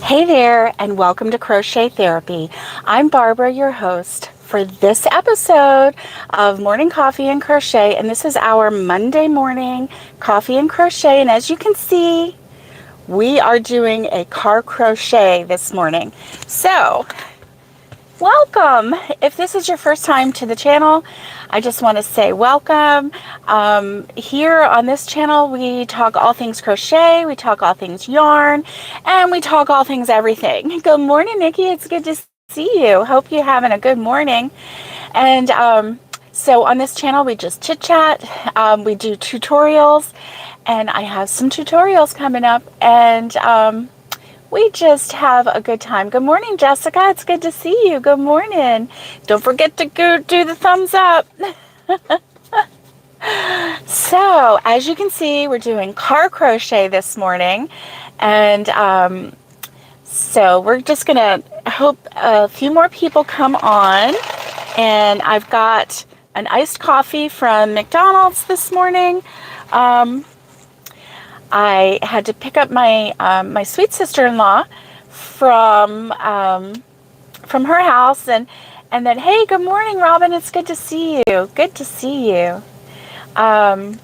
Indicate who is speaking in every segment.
Speaker 1: Hey there, and welcome to Crochet Therapy. I'm Barbara, your host for this episode of Morning Coffee and Crochet, and this is our Monday morning coffee and crochet. And as you can see, we are doing a car crochet this morning. So, welcome. If this is your first time to the channel, I just want to say welcome. Here on this channel, we talk all things crochet, we talk all things yarn, and we talk all things everything. Good morning, Nikki. It's good to see you. Hope you're having a good morning. And so on this channel, we just chit chat. We do tutorials, and I have some tutorials coming up, and we just have a good time. Good morning, Jessica. It's good to see you. Good morning. Don't forget to go do the thumbs up. So, as you can see, we're doing car crochet this morning. And so we're just going to hope a few more people come on. And I've got an iced coffee from McDonald's this morning. I had to pick up my my sweet sister-in-law from her house, and then, hey, good morning, Robin. It's good to see you. Good to see you. Robin,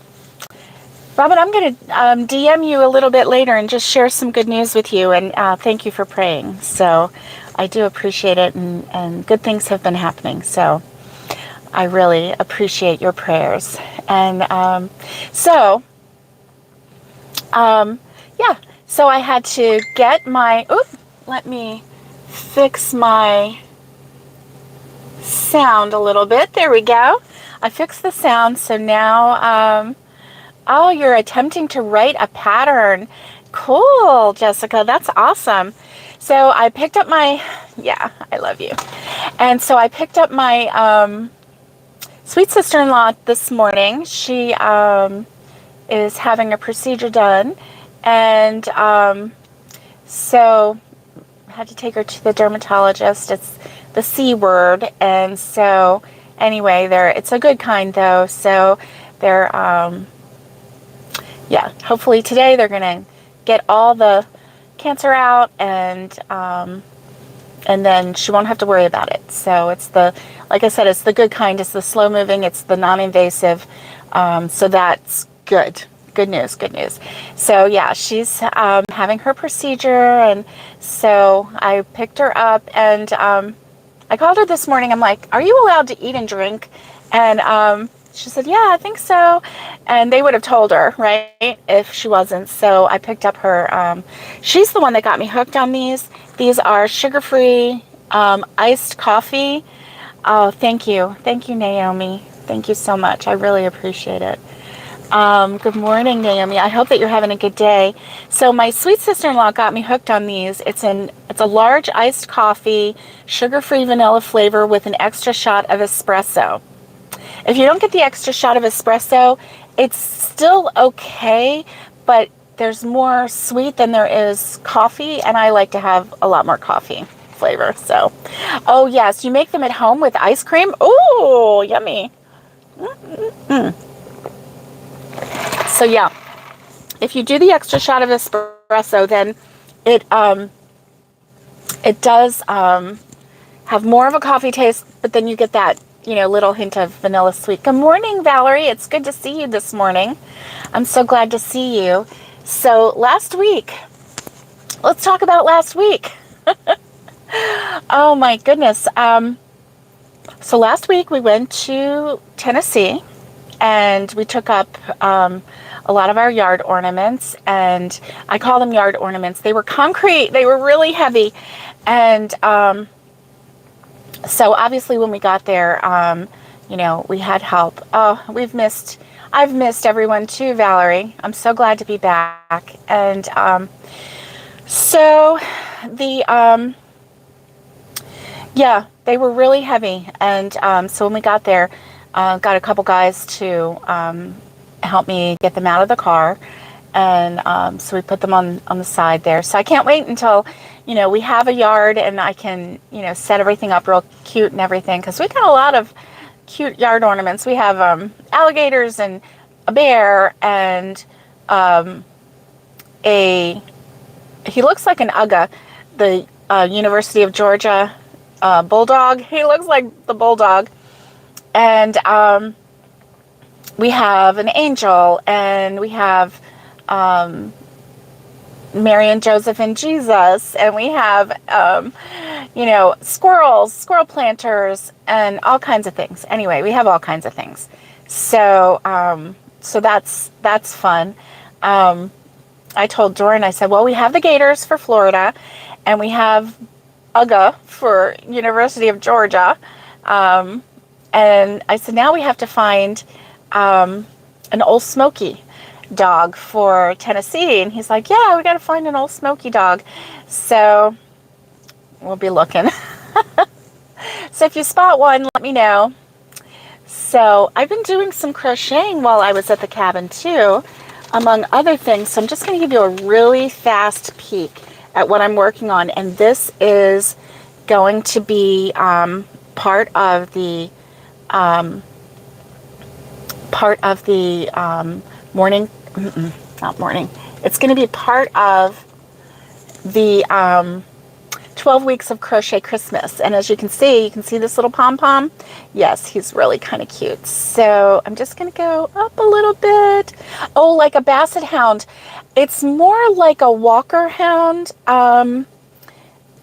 Speaker 1: I'm going to DM you a little bit later and just share some good news with you, and thank you for praying. So I do appreciate it, and good things have been happening. So I really appreciate your prayers. And yeah, so I had to get my, let me fix my sound a little bit. There we go. I fixed the sound, so now, oh, you're attempting to write a pattern. Cool, Jessica, that's awesome. So I picked up my, yeah, I love you. And so I picked up my sweet sister-in-law this morning. She is having a procedure done, and so I had to take her to the dermatologist. It's the C word, and so anyway, it's a good kind though, so they're yeah, hopefully today they're gonna get all the cancer out, and then she won't have to worry about it. So it's like I said, it's the good kind, it's the slow moving, it's the non-invasive, so that's good. Good news, good news. So yeah, she's having her procedure, and so I picked her up, and I called her this morning. I'm like, are you allowed to eat and drink? And she said, yeah, I think so. And they would have told her, right, if she wasn't. So I picked up her, she's the one that got me hooked on these. These are sugar-free iced coffee. Oh, thank you. Thank you, Naomi. Thank you so much. I really appreciate it. Good morning, Naomi. I hope that you're having a good day. So my sweet sister-in-law got me hooked on these. It's a large iced coffee, sugar-free vanilla flavor with an extra shot of espresso. If you don't get the extra shot of espresso, it's still okay, but there's more sweet than there is coffee, and I like to have a lot more coffee flavor. So, oh yes, you make them at home with ice cream? Ooh, yummy. Mm-mm-mm. So yeah, if you do the extra shot of espresso, then it does have more of a coffee taste, but then you get that, little hint of vanilla sweet. Good morning, Valerie. It's good to see you this morning. I'm so glad to see you. So last week, let's talk about last week. Oh my goodness. So last week we went to Tennessee, and we took up a lot of our yard ornaments, and I call them yard ornaments. They were concrete. They were really heavy. And so obviously when we got there, we had help. Oh, I've missed everyone too, Valerie. I'm so glad to be back. And so yeah, they were really heavy. And so when we got there, got a couple guys to help me get them out of the car, and so we put them on the side there. So I can't wait until we have a yard and I can set everything up real cute and everything, because we got a lot of cute yard ornaments. We have alligators and a bear and he looks like an Ugga. the University of Georgia bulldog. He looks like the bulldog. And we have an angel, and we have Mary and Joseph and Jesus, and we have, you know, squirrels, squirrel planters, and all kinds of things. Anyway, we have all kinds of things. So, so that's fun. I told Jordan, I said, well, we have the Gators for Florida, and we have UGA for University of Georgia. And I said, now we have to find an Old Smoky dog for Tennessee. And he's like, yeah, we got to find an Old Smoky dog. So we'll be looking. So if you spot one, let me know. So I've been doing some crocheting while I was at the cabin too, among other things. So I'm just going to give you a really fast peek at what I'm working on. And this is going to be part of the morning, not morning. It's going to be part of the 12 weeks of Crochet Christmas. And as you can see this little pom-pom. Yes, he's really kind of cute. So I'm just going to go up a little bit. Oh, like a basset hound. It's more like a walker hound.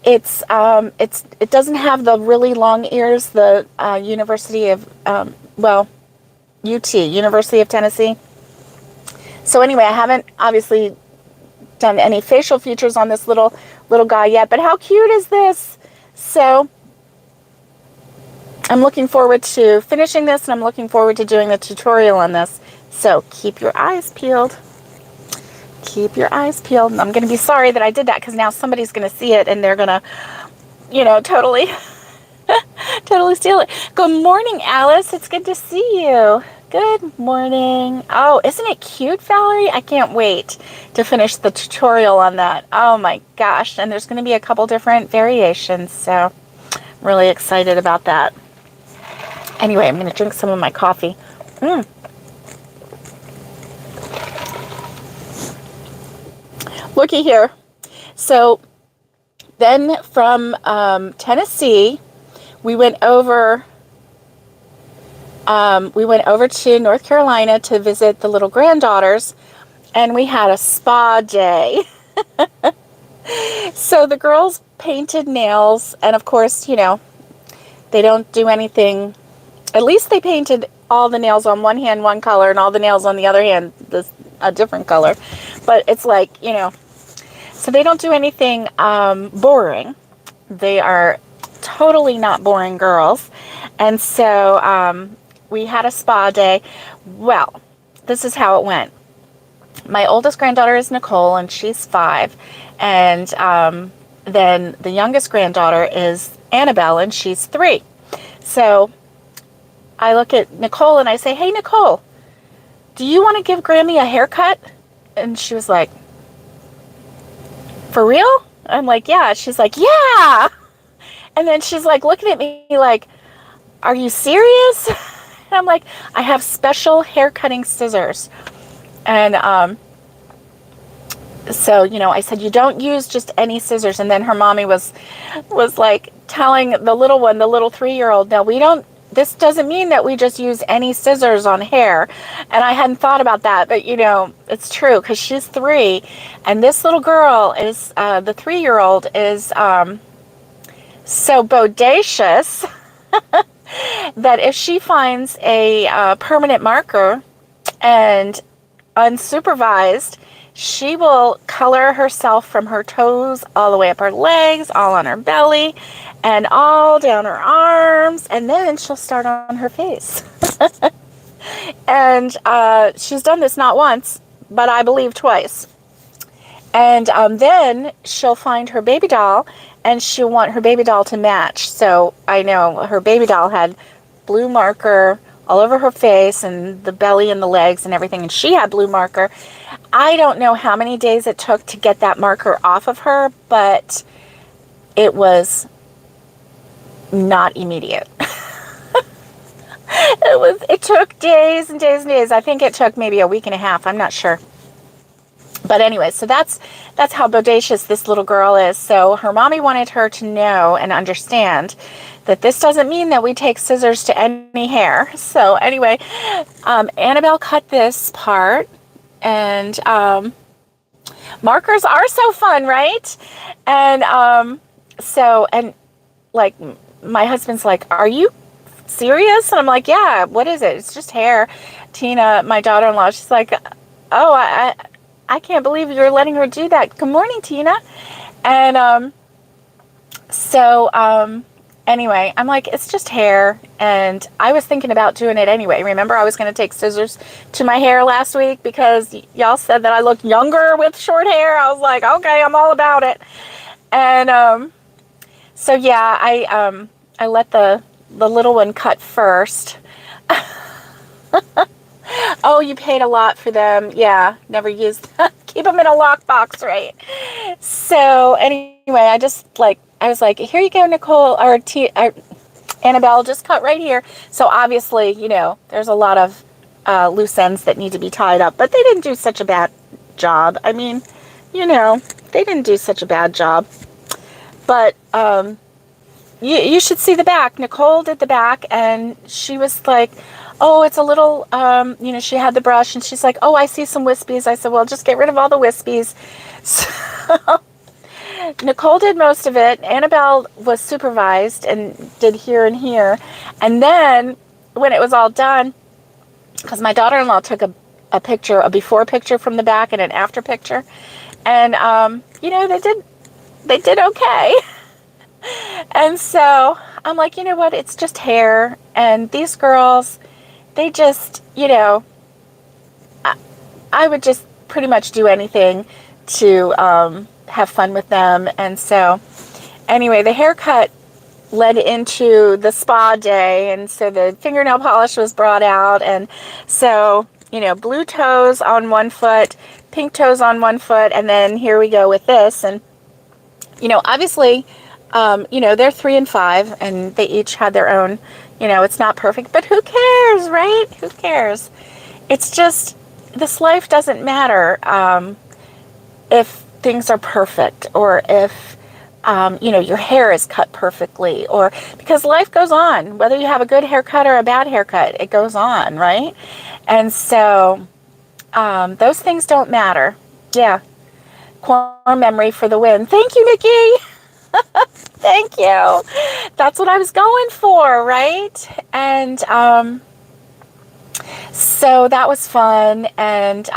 Speaker 1: It doesn't have the really long ears. The University of UT, University of Tennessee. So anyway, I haven't obviously done any facial features on this little guy yet, but how cute is this? So I'm looking forward to finishing this, and I'm looking forward to doing the tutorial on this. So keep your eyes peeled. Keep your eyes peeled. And I'm going to be sorry that I did that, because now somebody's going to see it and they're going to, you know, totally steal it. Good morning, Alice. It's good to see you. Good morning. Oh, isn't it cute, Valerie? I can't wait to finish the tutorial on that. Oh my gosh. And there's going to be a couple different variations, so I'm really excited about that. Anyway, I'm going to drink some of my coffee. Looky here. So then from Tennessee, we went over to North Carolina to visit the little granddaughters, and we had a spa day. So the girls painted nails, and of course, you know, they don't do anything. At least they painted all the nails on one hand one color and all the nails on the other hand a different color. But it's like, you know, so they don't do anything boring. They are totally not boring girls. And so we had a spa day. Well, this is how it went. My oldest granddaughter is Nicole, and she's 5. And then the youngest granddaughter is Annabelle, and she's 3. So I look at Nicole and I say, hey, Nicole, do you want to give Grammy a haircut? And she was like, for real? I'm like, yeah. She's like, yeah. And then she's like looking at me like, are you serious? And I'm like, I have special hair cutting scissors. And so, you know, I said, you don't use just any scissors. And then her mommy was like telling the little one, the little 3-year-old, no, we don't, this doesn't mean that we just use any scissors on hair. And I hadn't thought about that, but you know, it's true, because she's 3. And this little girl is, the 3-year-old is so bodacious that if she finds a permanent marker and unsupervised, she will color herself from her toes all the way up her legs, all on her belly, and all down her arms, and then she'll start on her face. And she's done this not once, but I believe twice. And then she'll find her baby doll, and she'll want her baby doll to match. So I know her baby doll had blue marker all over her face and the belly and the legs and everything, and she had blue marker. I don't know how many days it took to get that marker off of her, but it was not immediate. It took days and days and days. I think it took maybe a week and a half. I'm not sure. But anyway, so that's how bodacious this little girl is. So her mommy wanted her to know and understand that this doesn't mean that we take scissors to any hair. So anyway, Annabelle cut this part, and markers are so fun, right? And and like my husband's like, "Are you serious?" And I'm like, "Yeah, what is it? It's just hair." Tina, my daughter-in-law, she's like, "Oh, I can't believe you're letting her do that. Good morning, Tina." And anyway, I'm like, it's just hair. And I was thinking about doing it anyway. Remember, I was going to take scissors to my hair last week because y'all said that I look younger with short hair. I was like, okay, I'm all about it. And so yeah, I let the little one cut first. Oh, you paid a lot for them. Yeah, never used them. Keep them in a lockbox, right? So anyway, I was like, here you go, Nicole, or Annabelle, just cut right here. So obviously, there's a lot of loose ends that need to be tied up, but they didn't do such a bad job. I mean, they didn't do such a bad job. But you should see the back. Nicole did the back, and she was like, oh, it's a little, she had the brush, and she's like, oh, I see some wispies. I said, well, just get rid of all the wispies. So Nicole did most of it. Annabelle was supervised and did here and here. And then when it was all done, because my daughter-in-law took a picture, a before picture from the back and an after picture. And, they did okay. And so I'm like, you know what? It's just hair. And these girls, they just, I would just pretty much do anything to have fun with them. And so anyway, the haircut led into the spa day. And so the fingernail polish was brought out. And so, blue toes on one foot, pink toes on one foot. And then here we go with this. And, obviously, they're 3 and 5 and they each had their own, it's not perfect, but who cares, right? Who cares? It's just, this life doesn't matter if things are perfect or if, your hair is cut perfectly, or because life goes on, whether you have a good haircut or a bad haircut, it goes on, right? And so those things don't matter. Yeah. Core memory for the win. Thank you, Nikki. Thank you. That's what I was going for, right? And so that was fun. And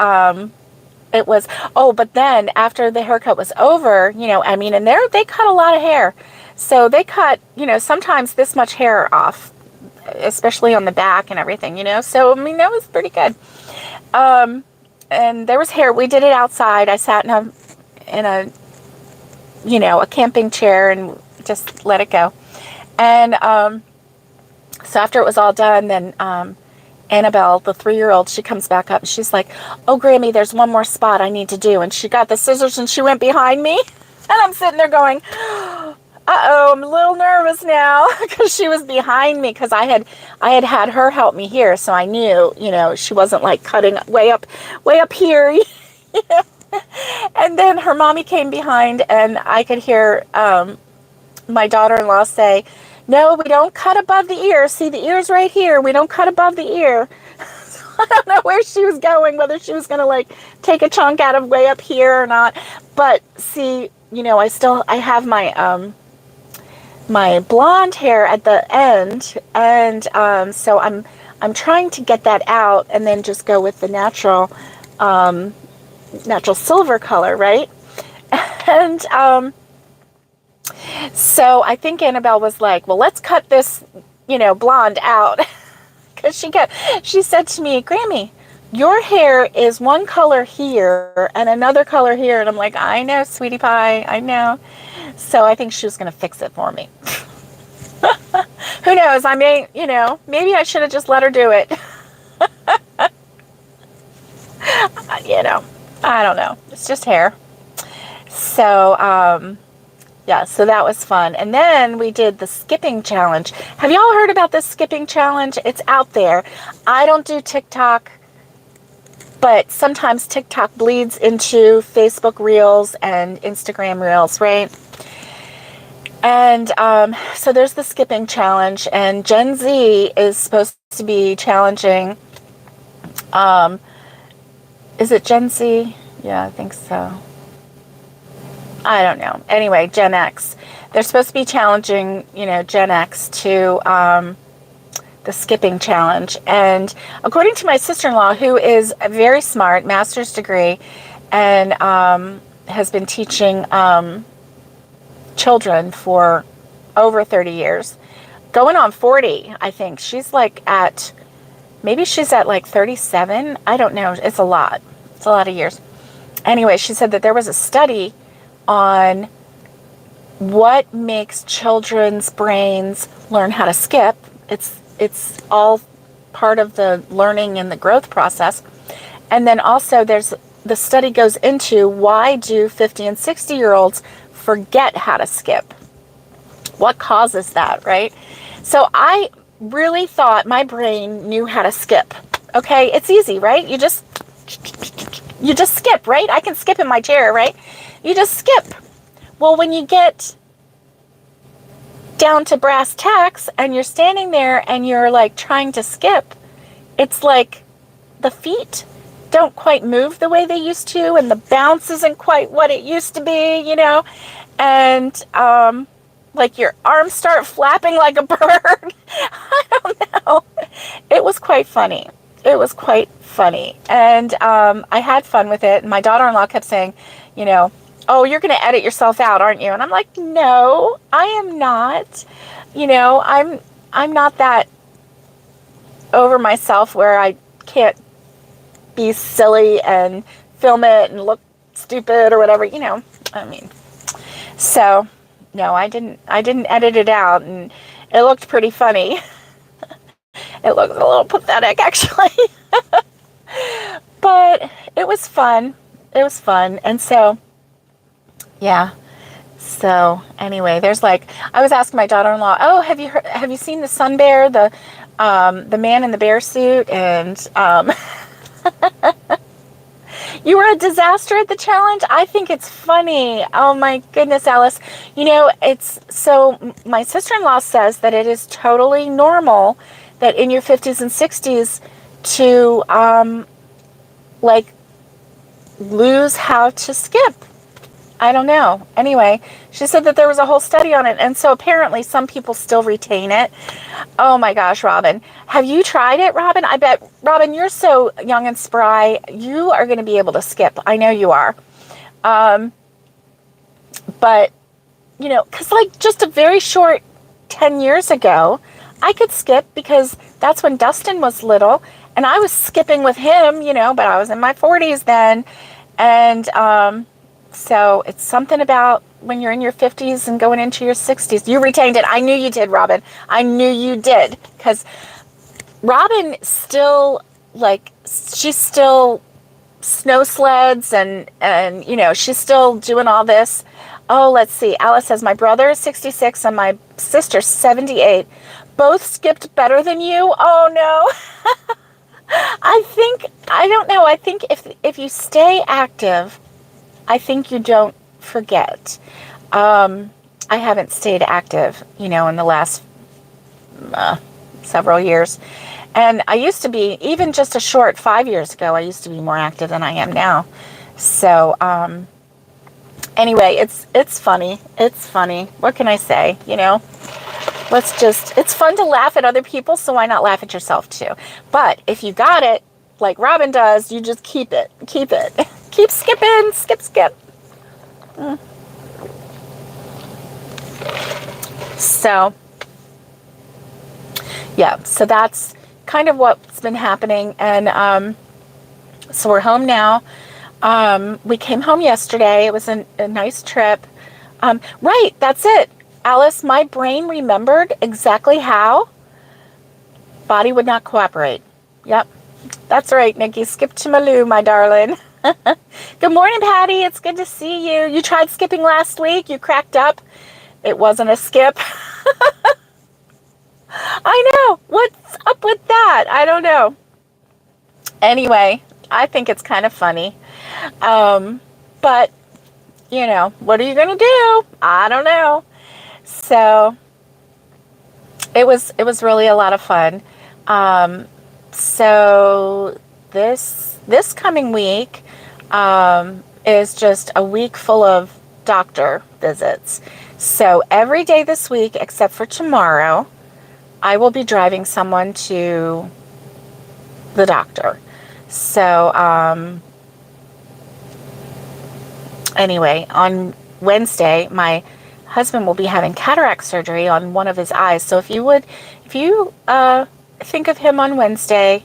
Speaker 1: it was, but then after the haircut was over, and they cut a lot of hair. So they cut, sometimes this much hair off, especially on the back and everything, So, that was pretty good. And there was hair. We did it outside. I sat in a camping chair and just let it go. And so after it was all done, then Annabelle, the 3-year-old, she comes back up and she's like, oh, Grammy, there's one more spot I need to do. And she got the scissors and she went behind me. And I'm sitting there going, uh-oh, I'm a little nervous now because she was behind me because I had her help me here. So I knew, she wasn't like cutting way up here. And then her mommy came behind and I could hear my daughter-in-law say, no, we don't cut above the ear. See, the ear's right here. We don't cut above the ear. So I don't know where she was going, whether she was going to like take a chunk out of way up here or not. But see, I have my my blonde hair at the end, and so I'm trying to get that out and then just go with the natural silver color, right? And so I think Annabelle was like, well, let's cut this, blonde out. Because she said to me, Grammy, your hair is one color here and another color here. And I'm like, I know, sweetie pie, I know. So I think she was going to fix it for me. Who knows? I may, maybe I should have just let her do it. I don't know. It's just hair. So, yeah, so that was fun. And then we did the skipping challenge. Have y'all heard about this skipping challenge? It's out there. I don't do TikTok. But sometimes TikTok bleeds into Facebook Reels and Instagram Reels, right? And so there's the skipping challenge, and Gen Z is supposed to be challenging. Is it Gen Z? Yeah, I think so. I don't know. Anyway, Gen X. They're supposed to be challenging, Gen X to the skipping challenge. And according to my sister-in-law, who is very smart, master's degree, and has been teaching children for over 30 years, going on 40, I think. Maybe she's at like 37. I don't know. It's a lot. It's a lot of years. Anyway, she said that there was a study on what makes children's brains learn how to skip. It's all part of the learning and the growth process. And then also the study goes into why do 50 and 60-year-olds forget how to skip? What causes that, right? So I really thought my brain knew how to skip. Okay, it's easy, right? You just skip, right? I can skip in my chair, right? You just skip. Well, when you get down to brass tacks and you're standing there and you're like trying to skip, it's like the feet don't quite move the way they used to, and the bounce isn't quite what it used to be, and like your arms start flapping like a bird. I don't know. It was quite funny. And I had fun with it. And my daughter-in-law kept saying, oh, you're going to edit yourself out, aren't you? And I'm like, no, I am not. I'm not that over myself where I can't be silly and film it and look stupid or whatever, So, no, I didn't edit it out, and it looked pretty funny. It looked a little pathetic, actually. But it was fun. And so, yeah. So anyway, I was asking my daughter-in-law, oh, have you seen the Sun Bear, the man in the bear suit? And you were a disaster at the challenge? I think it's funny. Oh my goodness, Alice. My sister-in-law says that it is totally normal that in your 50s and 60s to lose how to skip. I don't know. Anyway, she said that there was a whole study on it, and so apparently some people still retain it. Oh my gosh, Robin. Have you tried it, Robin? I bet, Robin, you're so young and spry. You are going to be able to skip. I know you are. But, because just a very short 10 years ago, I could skip because that's when Dustin was little, and I was skipping with him, but I was in my 40s then. And so it's something about when you're in your 50s and going into your 60s. You retained it. I knew you did, Robin. I knew you did. Because Robin still, she's still snow sleds and she's still doing all this. Oh, let's see. Alice says, my brother is 66 and my sister's 78. Both skipped better than you? Oh, no. I don't know. I think if you stay active, I think you don't forget. I haven't stayed active, in the last several years. And I used to be, even just a short 5 years ago, I used to be more active than I am now. So, anyway, it's funny. It's funny. What can I say? It's fun to laugh at other people, so why not laugh at yourself too? But if you got it, like Robin does, you just keep it. Keep skipping, skip. So, yeah, so that's kind of what's been happening. And so we're home now. We came home yesterday. It was a nice trip. Right, that's it. Alice, my brain remembered exactly how. Body would not cooperate. Yep, that's right, Nikki. Skip to Malou, my darling. Good morning, Patty. It's good to see you. You tried skipping last week. You cracked up. It wasn't a skip. I know. What's up with that? I don't know. Anyway, I think it's kind of funny. But, you know, what are you going to do? I don't know. So it was really a lot of fun. So this coming week is just a week full of doctor visits. So every day this week, except for tomorrow, I will be driving someone to the doctor. So anyway, on Wednesday, my husband will be having cataract surgery on one of his eyes. So if you think of him on Wednesday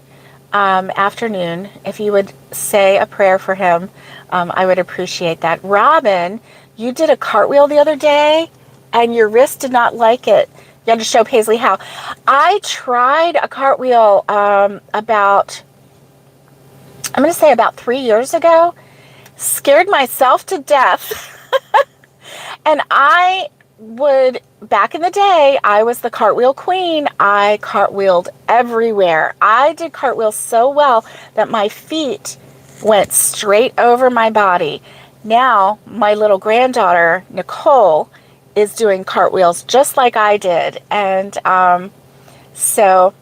Speaker 1: afternoon, if you would say a prayer for him, I would appreciate that. Robin, you did a cartwheel the other day and your wrist did not like it. You had to show Paisley how. I tried a cartwheel about 3 years ago. Scared myself to death. And back in the day, I was the cartwheel queen. I cartwheeled everywhere. I did cartwheels so well that my feet went straight over my body. Now, my little granddaughter, Nicole, is doing cartwheels just like I did. And so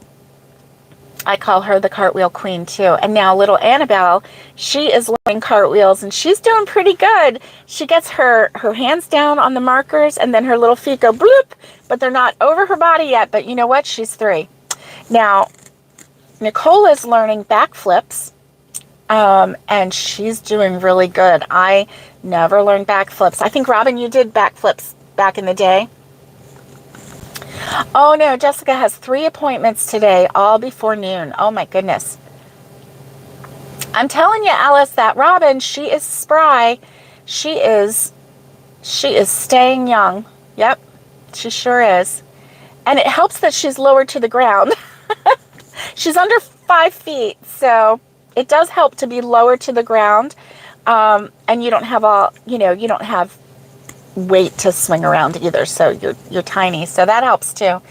Speaker 1: I call her the cartwheel queen too. And now little Annabelle, she is learning cartwheels and she's doing pretty good. She gets her hands down on the markers and then her little feet go bloop, but they're not over her body yet. But you know what? She's 3. Now, Nicole is learning backflips and she's doing really good. I never learned backflips. I think, Robin, you did backflips back in the day. Oh no, Jessica has 3 appointments today, all before noon. Oh my goodness. I'm telling you, Alice, that Robin, she is spry. She is staying young. Yep, she sure is. And it helps that she's lower to the ground. She's under 5 feet, so it does help to be lower to the ground. And you don't have you don't have weight to swing around either, so you're tiny, so that helps too.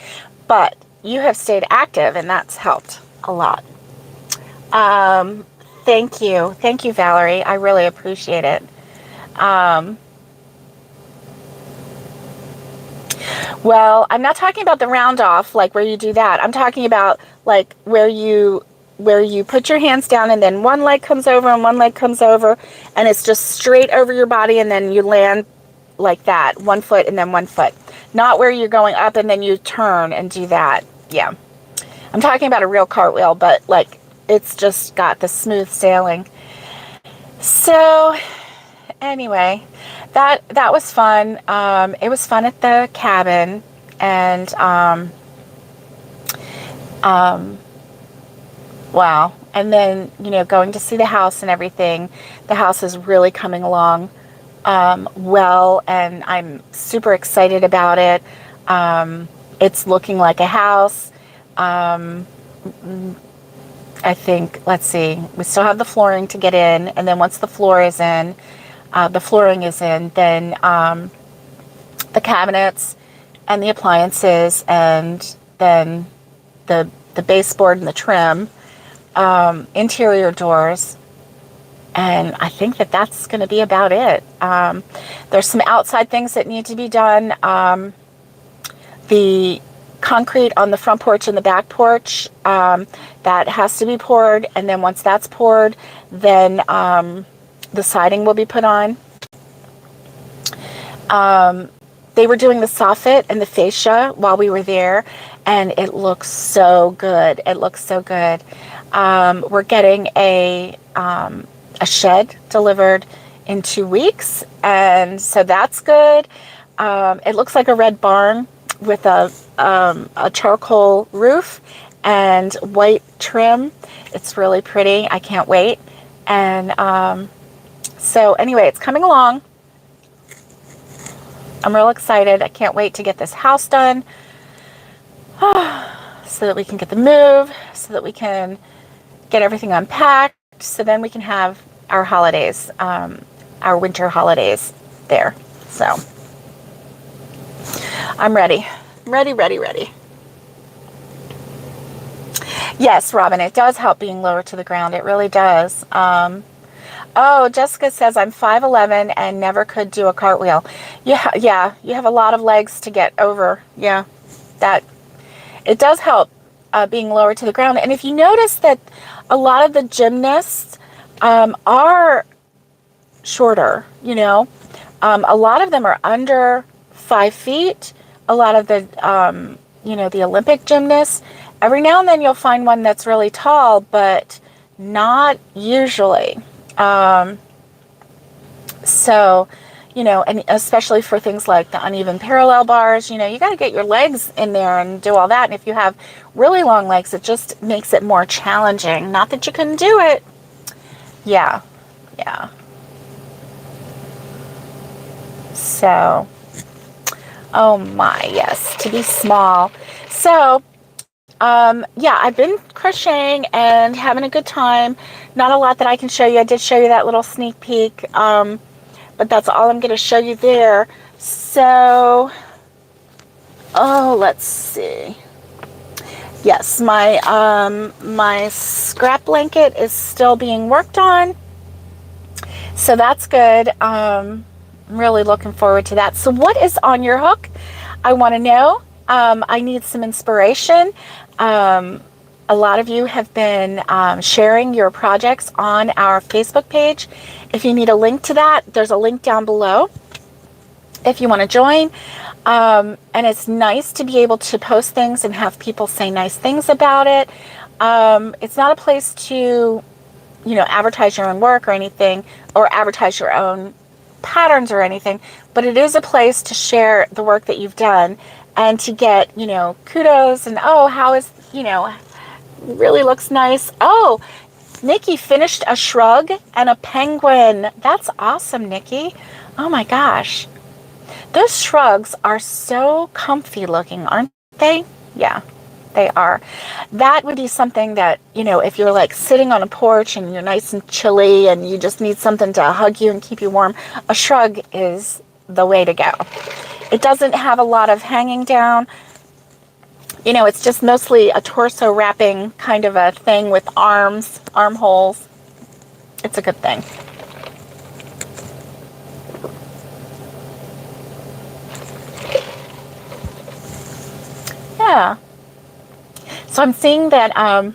Speaker 1: But you have stayed active and that's helped a lot. Thank you, Valerie. I really appreciate it. Well, I'm not talking about the round off, like where you do that. I'm talking about like where you put your hands down and then one leg comes over and one leg comes over and it's just straight over your body and then you land like that, 1 foot and then 1 foot. Not where you're going up and then you turn and do that. Yeah. I'm talking about a real cartwheel, but like it's just got the smooth sailing. So anyway, that was fun. It was fun at the cabin and wow. And then, going to see the house and everything. The house is really coming along well, and I'm super excited about it. It's looking like a house. I think, let's see, we still have the flooring to get in, and then once the flooring is in, then the cabinets and the appliances, and then the baseboard and the trim, interior doors. And I think that's going to be about it. There's some outside things that need to be done. The concrete on the front porch and the back porch, that has to be poured. And then once that's poured, then the siding will be put on. They were doing the soffit and the fascia while we were there, and it looks so good. It looks so good. We're getting a shed delivered in 2 weeks, and so that's good. It looks like a red barn with a charcoal roof and white trim. It's really pretty. I can't wait. And so anyway, it's coming along. I'm real excited. I can't wait to get this house done so that we can get the move, so that we can get everything unpacked, so then we can have our holidays, our winter holidays there. So I'm ready. Ready. Yes, Robin, it does help being lower to the ground. It really does. Oh, Jessica says I'm 5'11" and never could do a cartwheel. Yeah, you have a lot of legs to get over. Yeah, that it does help being lower to the ground. And if you notice that a lot of the gymnasts are shorter, you know, a lot of them are under 5 feet. A lot of the, you know, the Olympic gymnasts. Every now and then you'll find one that's really tall, but not usually. So, you know, and especially for things like the uneven parallel bars, you know, you got to get your legs in there and do all that. And if you have really long legs, it just makes it more challenging. Not that you couldn't do it. Yeah. So, oh my, yes, to be small. So, yeah, I've been crocheting and having a good time. Not a lot that I can show you. I did show you that little sneak peek, but that's all I'm going to show you there. So, oh, let's see. Yes, my scrap blanket is still being worked on, so that's good. I'm really looking forward to that. So what is on your hook? I want to know. I need some inspiration. A lot of you have been sharing your projects on our Facebook page. If you need a link to that, there's a link down below if you want to join. And it's nice to be able to post things and have people say nice things about it. It's not a place to, you know, advertise your own work or anything, or advertise your own patterns or anything, but it is a place to share the work that you've done and to get, you know, kudos and, oh, how is, you know, really looks nice. Oh, Nikki finished a shrug and a penguin. That's awesome, Nikki. Oh my gosh. Those shrugs are so comfy looking, aren't they? Yeah, they are. That would be something that, you know, if you're like sitting on a porch and you're nice and chilly and you just need something to hug you and keep you warm, a shrug is the way to go. It doesn't have a lot of hanging down. You know, it's just mostly a torso wrapping kind of a thing with arms, armholes. It's a good thing. Yeah. So I'm seeing that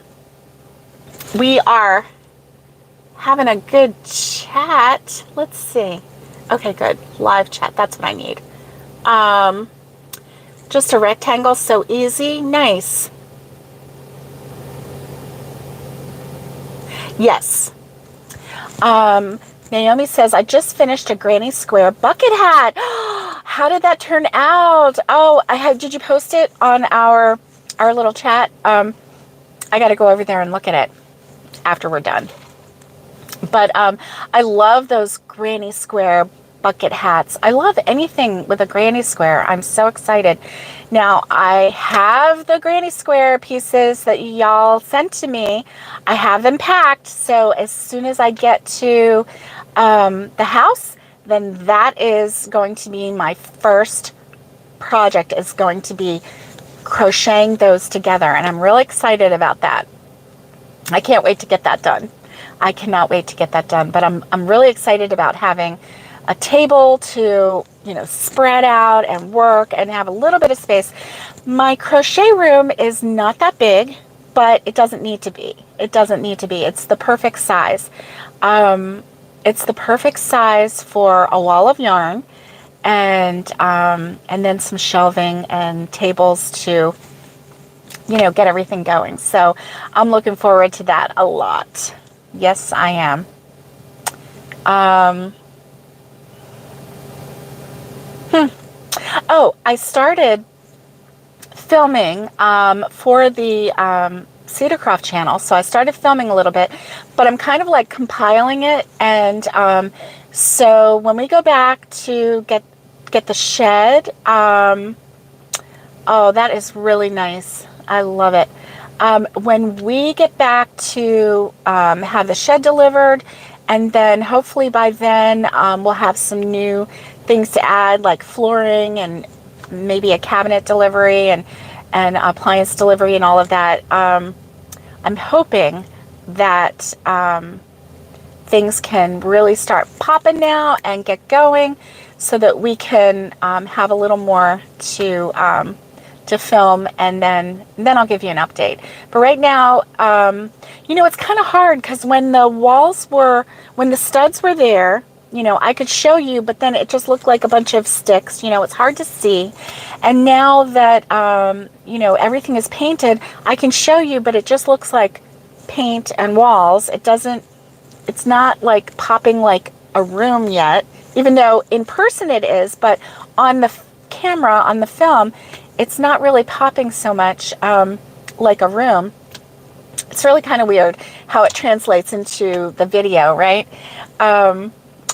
Speaker 1: we are having a good chat. Let's see. Okay, good. Live chat. That's what I need. Just a rectangle, so easy. Nice. Yes. Naomi says, I just finished a granny square bucket hat. How did that turn out? Oh, did you post it on our little chat? I got to go over there and look at it after we're done. But I love those granny square bucket hats. I love anything with a granny square. I'm so excited. Now, I have the granny square pieces that y'all sent to me. I have them packed, so as soon as I get to the house, then that is going to be my first project, is going to be crocheting those together, and I'm really excited about that. I can't wait to get that done. I cannot wait to get that done, but I'm really excited about having a table to, you know, spread out and work and have a little bit of space. My crochet room is not that big, but it doesn't need to be. It doesn't need to be. It's the perfect size. It's the perfect size for a wall of yarn and then some shelving and tables to, you know, get everything going. So I'm looking forward to that a lot. Yes, I am. Oh, I started filming for the Cedarcroft channel. So I started filming a little bit, but I'm kind of like compiling it. And so when we go back to get the shed, oh, that is really nice. I love it. When we get back to have the shed delivered, and then hopefully by then we'll have some new things to add, like flooring and maybe a cabinet delivery and appliance delivery and all of that. I'm I'm hoping that things can really start popping now and get going so that we can have a little more to film, and then I'll give you an update. But right now, it's kind of hard because when the studs were there, I could show you, but then it just looked like a bunch of sticks. It's hard to see. And now that, everything is painted, I can show you, but it just looks like paint and walls. It's not like popping like a room yet, even though in person it is, but on the camera, on the film, it's not really popping so much like a room. It's really kind of weird how it translates into the video, right?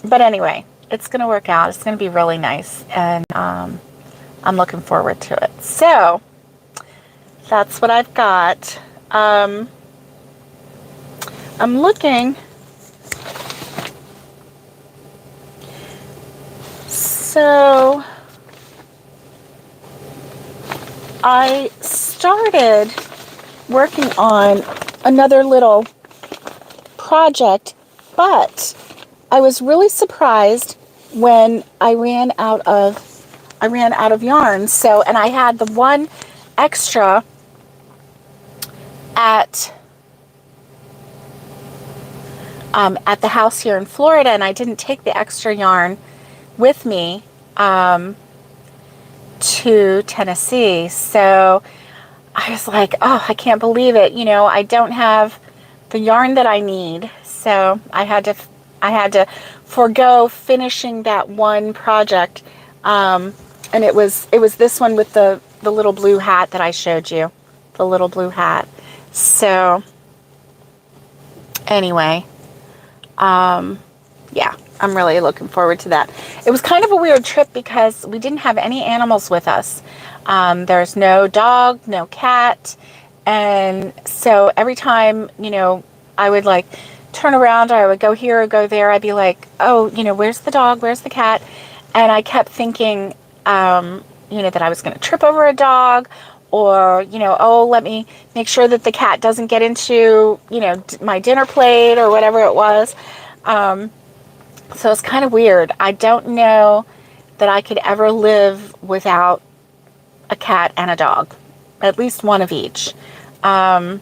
Speaker 1: But anyway, it's going to work out. It's going to be really nice, and I'm looking forward to it. So that's what I've got. I'm looking. So I started working on another little project, but I was really surprised when I ran out of yarn. So, and I had the one extra at the house here in Florida, and I didn't take the extra yarn with me to Tennessee. So I was like, oh, I can't believe it. I don't have the yarn that I need. So I had to forego finishing that one project. And it was this one with the little blue hat that I showed you, the little blue hat. So anyway, yeah, I'm really looking forward to that. It was kind of a weird trip because we didn't have any animals with us. There's no dog, no cat. And so every time, I would like turn around, or I would go here or go there, I'd be like, oh, where's the dog? Where's the cat? And I kept thinking, that I was going to trip over a dog, or, oh, let me make sure that the cat doesn't get into, my dinner plate or whatever it was. So it's kind of weird. I don't know that I could ever live without a cat and a dog, at least one of each. Hubby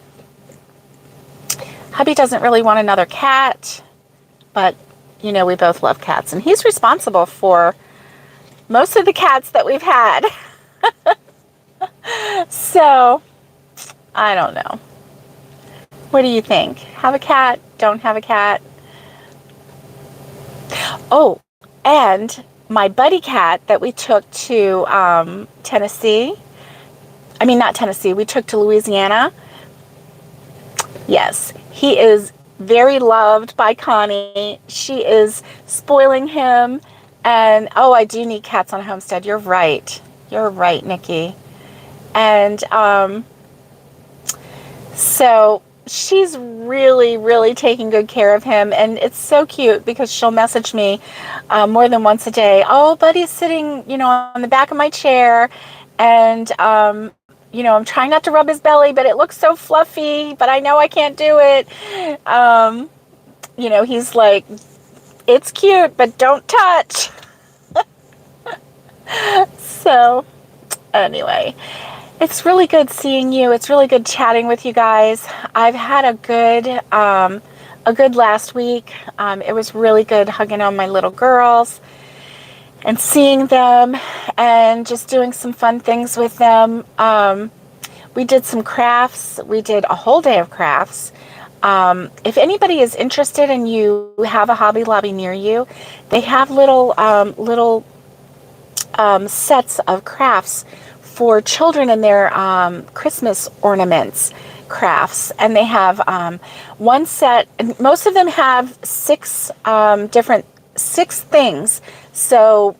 Speaker 1: doesn't really want another cat, but, we both love cats, and he's responsible for most of the cats that we've had. So, I don't know. What do you think? Have a cat? Don't have a cat? Oh, and my buddy cat that we took to Tennessee, not Tennessee, we took to Louisiana. Yes, he is very loved by Connie. She is spoiling him. And, oh, I do need cats on Homestead. You're right. You're right, Nikki. And so she's really, really taking good care of him. And it's so cute because she'll message me more than once a day. Oh, Buddy's sitting, on the back of my chair. And, I'm trying not to rub his belly, but it looks so fluffy, but I know I can't do it. He's like, it's cute, but don't touch. So anyway, it's really good seeing you. It's really good chatting with you guys. I've had a good last week. It was really good hugging on my little girls and seeing them and just doing some fun things with them. We did some crafts. We did a whole day of crafts. If anybody is interested and you have a Hobby Lobby near you, they have little sets of crafts for children and their Christmas ornaments crafts. And they have one set, and most of them have six things. So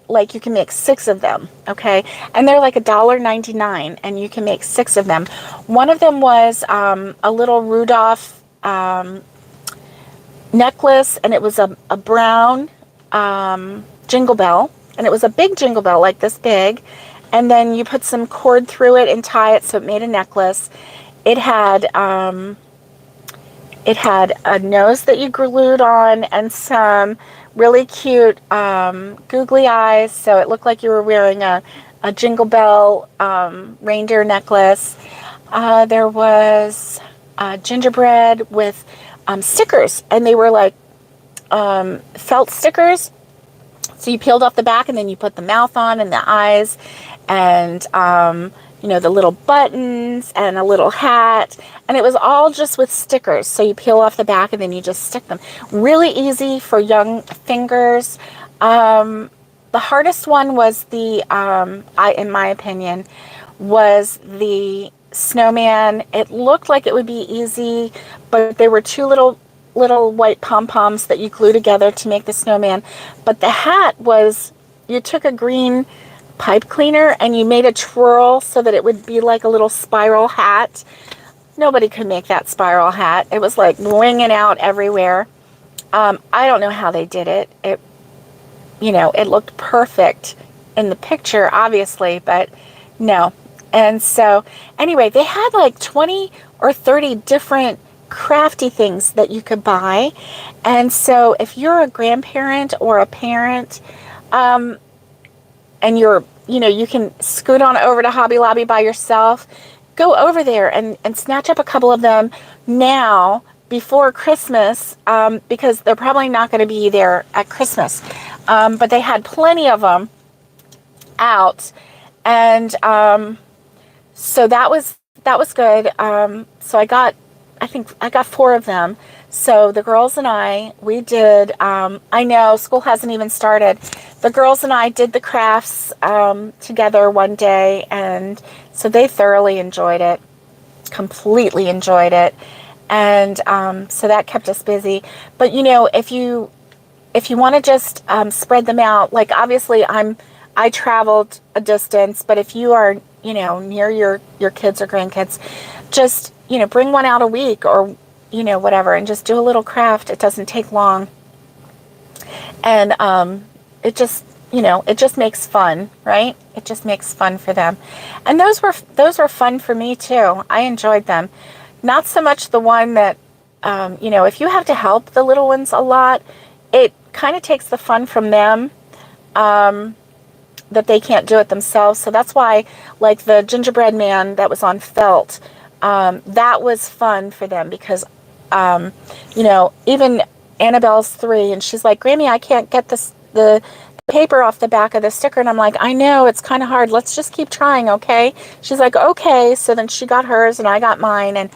Speaker 1: like you can make 6 of them, okay? And they're like $1.99, and you can make 6 of them. One of them was a little Rudolph necklace, and it was a brown jingle bell, and it was a big jingle bell, like this big, and then you put some cord through it and tie it so it made a necklace. it had a nose that you glued on and some really cute googly eyes, so it looked like you were wearing a Jingle Bell reindeer necklace. There was gingerbread with stickers, and they were like felt stickers. So you peeled off the back, and then you put the mouth on and the eyes, and the little buttons and a little hat, and it was all just with stickers. So you peel off the back and then you just stick them. Really easy for young fingers. The hardest one was in my opinion, was the snowman. It looked like it would be easy, but there were two little white pom-poms that you glue together to make the snowman. But the hat was, you took a green pipe cleaner and you made a twirl so that it would be like a little spiral hat. Nobody could make that spiral hat. It was like winging out everywhere. I don't know how they did it. It looked perfect in the picture, obviously, but no. And so anyway, they had like 20 or 30 different crafty things that you could buy. And so if you're a grandparent or a parent, and you can scoot on over to Hobby Lobby by yourself, go over there and snatch up a couple of them now before Christmas, because they're probably not going to be there at Christmas. But they had plenty of them out. And so that was good. So I think I got 4 of them. So the girls and we did, I know school hasn't even started. The girls and I did the crafts together one day, and so they thoroughly enjoyed it, completely enjoyed it. And so that kept us busy. But if you want to just spread them out, like obviously I traveled a distance, but if you are, near your kids or grandkids, just, bring one out a week or, whatever, and just do a little craft. It doesn't take long. And it just makes fun, right? It just makes fun for them. And those were fun for me too. I enjoyed them. Not so much the one that, if you have to help the little ones a lot, it kind of takes the fun from them, that they can't do it themselves. So that's why, like the gingerbread man that was on felt, that was fun for them because, even Annabelle's 3 and she's like, Grammy, I can't get the paper off the back of the sticker. And I'm like, I know, it's kind of hard. Let's just keep trying, okay? She's like, okay. So then she got hers and I got mine. And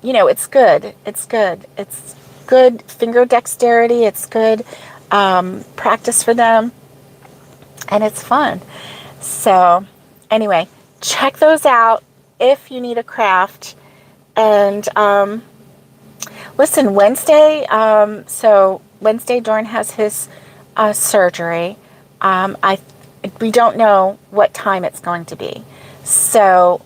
Speaker 1: it's good. It's good. It's good finger dexterity. It's good practice for them. And it's fun. So anyway, check those out if you need a craft. And listen, Wednesday, Wednesday Dorn has his surgery. We don't know what time it's going to be. So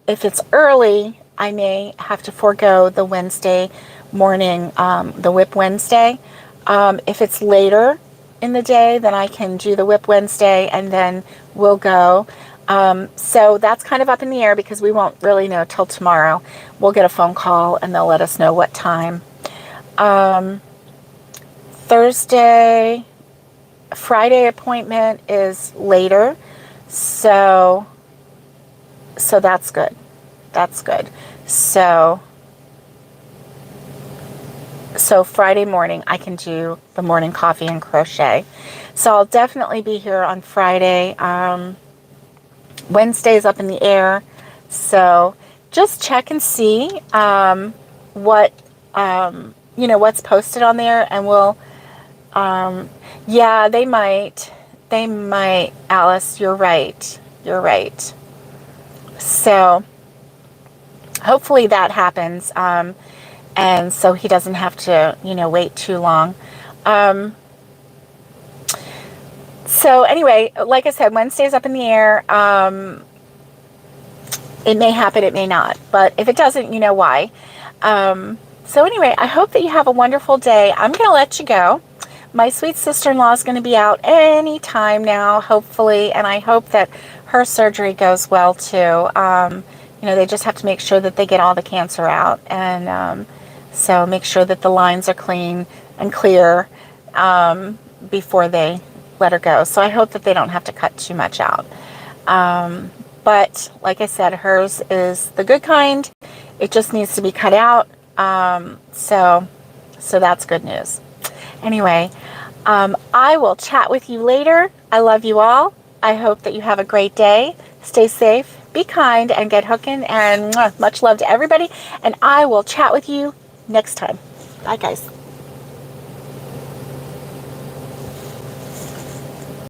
Speaker 1: if it's early, I may have to forego the Wednesday morning, the Whip Wednesday. If it's later in the day, then I can do the Whip Wednesday and then we'll go. So that's kind of up in the air because we won't really know till tomorrow. We'll get a phone call and they'll let us know what time. Friday appointment is later. So that's good. That's good. So Friday morning I can do the morning coffee and crochet. So I'll definitely be here on Friday. Wednesday's up in the air. So just check and see what what's posted on there, and we'll yeah, they might, Alice, you're right. So hopefully that happens. And so he doesn't have to, wait too long. So anyway, like I said, Wednesday's up in the air. It may happen, it may not. But if it doesn't, you know why. So anyway, I hope that you have a wonderful day. I'm going to let you go. My sweet sister-in-law is going to be out any time now, hopefully. And I hope that her surgery goes well, too. You know, they just have to make sure that they get all the cancer out. And so make sure that the lines are clean and clear before they let her go. So I hope that they don't have to cut too much out. But like I said, hers is the good kind. It just needs to be cut out. So that's good news. Anyway, I will chat with you later. I love you all. I hope that you have a great day. Stay safe, be kind, and get hooking. And much love to everybody. And I will chat with you next time. Bye, guys.